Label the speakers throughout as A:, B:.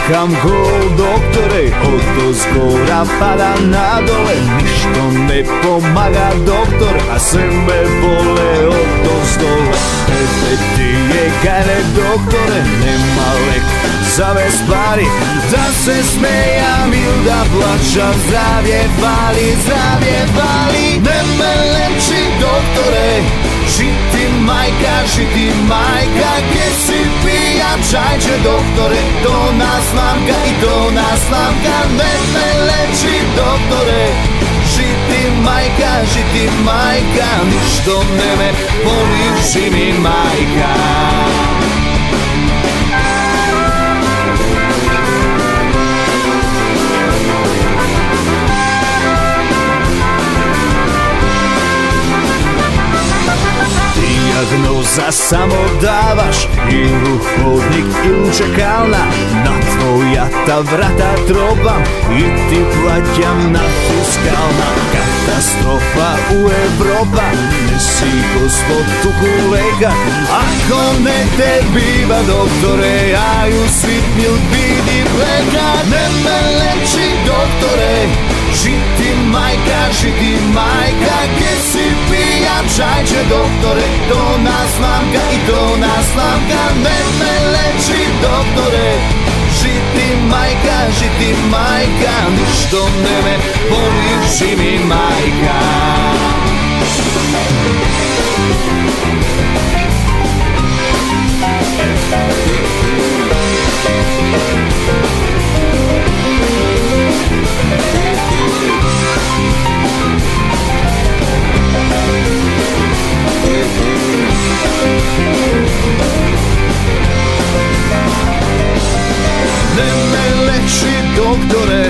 A: Kam gol, doktore, odozgora pada nadole. Ništo ne pomaga, doktor, a sve me bole odozdole. Tebe ti je gane, doktore, nema lek za ve stvari. Da se smejam ili da plačam, zdravlje fali, zdravlje fali. Ne me leči, doktore, žiti majka, gdje si pijam čajče, doktore, to nas slamka i to nas slamka. Ne me leči, doktore, žiti majka, ništo ne me boli, živi majka. Dijagnoza samo davaš i u hodnik ili čekalna. Na tvoja ta vrata trobam i ti plaćam na fiskalna. Katastrofa u Evropa, ne si gospod tu kolega. Ako ne te biva, doktore, a u svitnju vidi plega. Ne me leči, doktore, žiti majka, gdje si pijam čajče, doktore, to nas slamka i to nas slamka. Ne me leči, doktore, žiti majka, ništo ne me boli, živi majka. Ne me leči, doktore,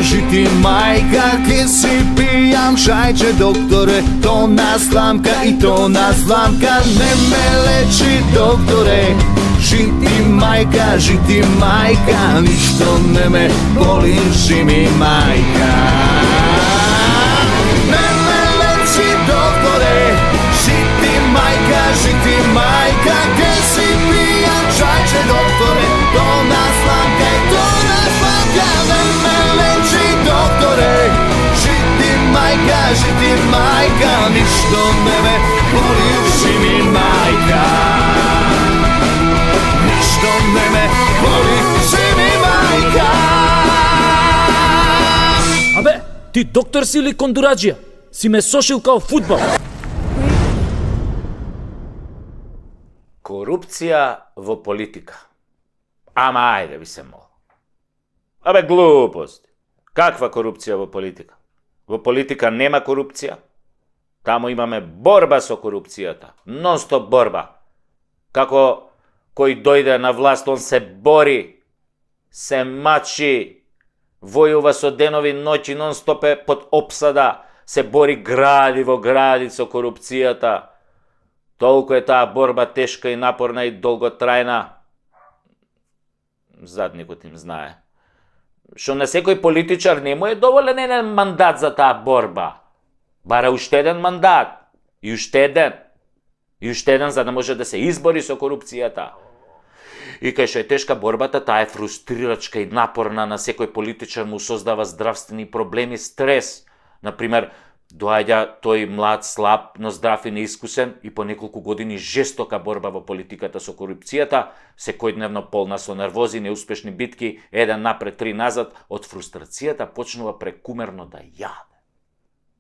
A: žiti majka, gdje si pijam čajče, doktore, to nas slamka i to nas slamka. Ne me leči, doktore, žiti majka, ništo ne me boli, živi majka. Ne me leči, doktore, žiti majka, gdje si pijam čajče, doktore, to nas slamka i to nas slamka. Ne me leči, doktore, žiti majka, ništo ne me boli, živi majka. Ništo ne me boli, živi majka.
B: Абе, ти доктор си или кондураджија? Си ме сошил као фудбал.
C: Корупција во политика. Ама ајде ви се мол. Абе глупост. Каква корупција во политика? Во политика нема корупција. Таму имаме борба со корупцијата. Нон-стоп борба. Како кој дојде на власт, он се бори, се мачи, војува со денови ноќи, нон-стоп е под опсада, се бори гради во гради со корупцијата. Толку е таа борба тешка и напорна и долготрајна. Задникот им знае. Што на секој политичар не му е доволен еден мандат за таа борба. Бара уште еден мандат. И уште еден. И уште еден за да може да се избори со корупцијата. И кај што е тешка борбата, таа е фрустрирачка и напорна, на секој политичар му создава здравствени проблеми, стрес. Например, доаѓа тој млад, слаб, но здрав и неискусен и по неколку години жестока борба во политиката со корупцијата, секојдневно полна со нервози, неуспешни битки, еден напред, три назад, од фрустрацијата почнува прекумерно да јаде.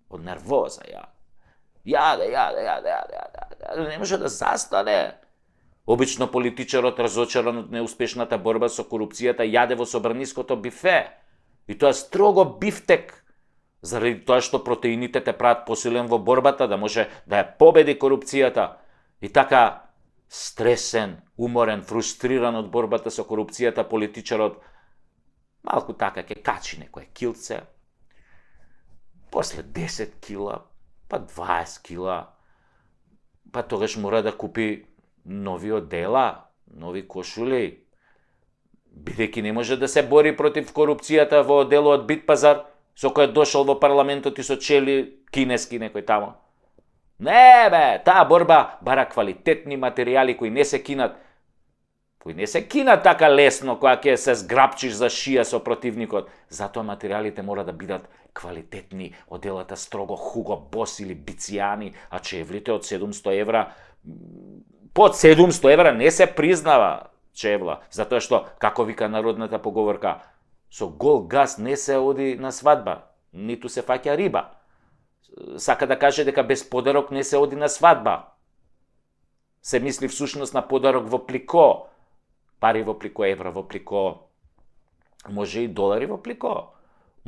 C: Од нервоза јаде. Јаде, не може да застане. Обично политичарот, разочаран од неуспешната борба со корупцијата, јаде во собраниското бифе. И тоа строго бифтек, заради тоа што протеините те прават посилен во борбата, да може да ја победи корупцијата. И така, стресен, уморен, фрустриран од борбата со корупцијата, политичарот малку така ќе качи некое килце, после 10 кила, Па 20 кила. Па тогаш мора да купи нови одела, нови кошули, бидејќи не може да се бори против корупцијата во делот Бит пазар, со кој дошол во парламентот и со чели кинески некој тамо. Не бе, таа борба бара квалитетни материјали кои не се кинат така лесно, која ќе се зграпчиш за шија со противникот. Затоа материјалите мора да бидат квалитетни, оделата строго Hugo Boss или Бицијани, а чевлите од 700 евра, под 700 евра не се признава чевла, затоа што, како вика народната поговорка, со гол газ не се оди на свадба, ниту се фаќа риба. Сака да каже дека без подарок не се оди на свадба. Се мисли всушност на подарок во плико, пари во плико, евра во плико, може и долари во плико,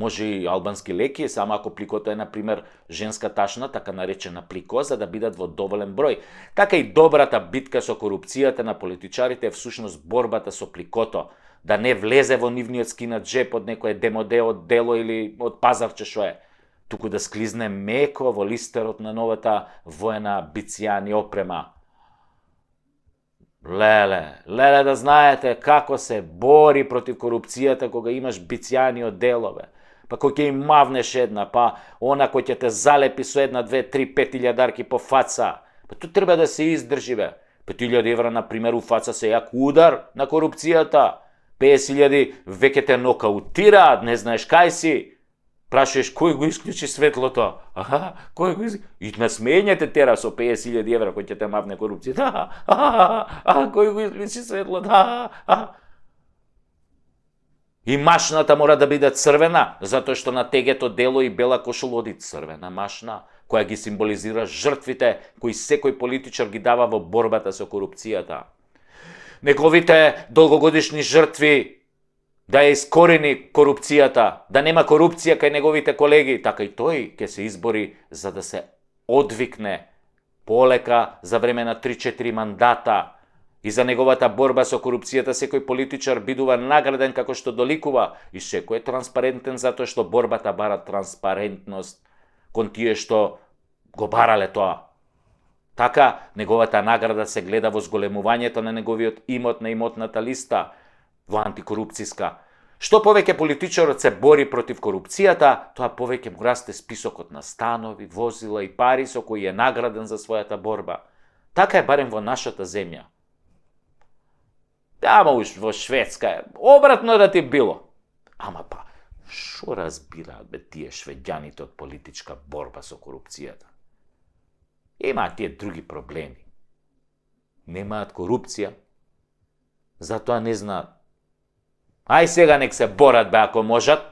C: може и албански леки, само ако пликото е, например, женска ташна, така наречена плико, за да бидат во доволен број. Така и добрата битка со корупцијата на политичарите е всушност борбата со пликото, да не влезе во нивниот скинат джеп од некое демоде од дело или од пазарче шо е, туку да склизне меко во листерот на новата воена Бицијани опрема. Леле да знаете како се бори против корупцијата кога имаш Бицијани од делове. Па кој ќе им мавнеш една, па она кој ќе те залепи со една, две, три, 5.000 дарки по фаца. Па тоа треба да се издржи бе. 5.000 евра, например, у фаца се јак удар на корупцијата. 50.000 веќе те нокаутираат, не знаеш кај си. Прашуваш кој го исклучи светлото? Кој го исклучи? И на сменјате тера со 50.000 евра кој ќе те мавне корупцијата. Кој го исклучи светлото? И машната мора да биде црвена, затоа што на тегето дело и бела кошула оди црвена машна, која ги символизира жртвите кои секој политичар ги дава во борбата со корупцијата. Неговите долгогодишни жртви да ја искорени корупцијата, да нема корупција кај неговите колеги, така и тој ќе се избори за да се одвикне полека за време на 3-4 мандата. И за неговата борба со корупцијата секој политичар бидува награден како што доликува и секој е транспарентен затоа што борбата бара транспарентност кон тие што го барале тоа. Така, неговата награда се гледа во зголемувањето на неговиот имот на имотната листа во антикорупцијска. Што повеќе политичарот се бори против корупцијата, тоа повеќе му расте списокот на станови, возила и пари со кои е награден за својата борба. Така е барем во нашата земја. Ама во Шведска е обратно да ти било. Ама па, шо разбираат бе тие швеѓаните од политичка борба со корупцијата? Имаат тие други проблеми. Немаат корупција, затоа не знаат. Ај сега нек се борат бе ако можат,